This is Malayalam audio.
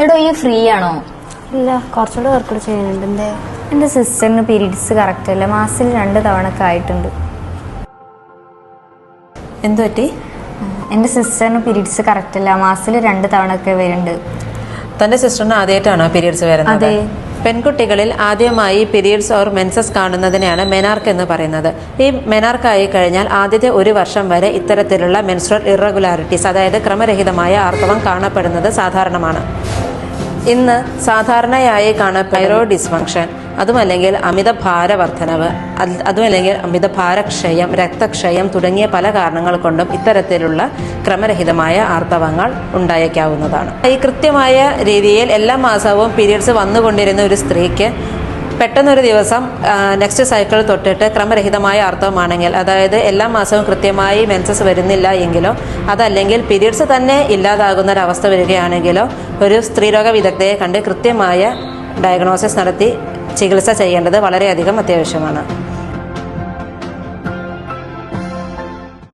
എടോ ഈ ഫ്രീ ആണോ? ഇല്ല, കുറച്ചുകൂടെ വർക്കൗട്ട് ചെയ്യാനുണ്ട്. എന്തേ? എൻ്റെ സിസ്റ്ററിന് പീരീഡ്സ് കറക്റ്റ് അല്ല, മാസത്തിൽ 2 തവണ ആയിട്ടുണ്ട്. എന്തു പറ്റി? എൻ്റെ സിസ്റ്ററിന് പീരീഡ്സ് കറക്റ്റ് അല്ല, മാസത്തിൽ 2 തവണ വരുന്നുണ്ട്. തന്റെ സിസ്റ്ററിന് ആദ്യമായിട്ടാണോ പീരീഡ്സ് വരുന്നത്? അതെ. പെൺകുട്ടികളിൽ ആദ്യമായി പീരീഡ്സ് ഓർ മെൻസസ് കാണുന്നതിനെയാണ് മെനാർക്ക് എന്ന് പറയുന്നത്. ഈ മെനാർക്ക് ആയി കഴിഞ്ഞാൽ ആദ്യത്തെ 1 വർഷം വരെ ഇത്തരത്തിലുള്ള മെൻസ്ട്രൽ ഇറഗുലാരിറ്റീസ്, അതായത് ക്രമരഹിതമായ ആർത്തവം കാണപ്പെടുന്നത് സാധാരണമാണ്. ഇന്ന് സാധാരണയായി തൈറോയ്ഡ് ഡിസ്ഫങ്ഷൻ, അതുമല്ലെങ്കിൽ അമിത ഭാരവർദ്ധനവ്, അതുമല്ലെങ്കിൽ അമിത ഭാരക്ഷയം, രക്തക്ഷയം തുടങ്ങിയ പല കാരണങ്ങൾ കൊണ്ടും ഇത്തരത്തിലുള്ള ക്രമരഹിതമായ ആർത്തവങ്ങൾ ഉണ്ടായേക്കാവുന്നതാണ്. ഈ കൃത്യമായ രീതിയിൽ എല്ലാ മാസവും പീരീഡ്സ് വന്നുകൊണ്ടിരുന്ന ഒരു സ്ത്രീക്ക് പെട്ടെന്നൊരു ദിവസം നെക്സ്റ്റ് സൈക്കിൾ തൊട്ടിട്ട് ക്രമരഹിതമായ ആർത്തവമാണെങ്കിൽ, അതായത് എല്ലാ മാസവും കൃത്യമായി മെൻസസ് വരുന്നില്ല എങ്കിലോ അതല്ലെങ്കിൽ പീരീഡ്സ് തന്നെ ഇല്ലാതാകുന്നൊരവസ്ഥ വരികയാണെങ്കിലോ ഒരു സ്ത്രീരോഗ വിദഗ്ധയെ കണ്ട് കൃത്യമായ ഡയഗ്നോസിസ് നടത്തി ചികിത്സ ചെയ്യേണ്ടത് വളരെയധികം അത്യാവശ്യമാണ്.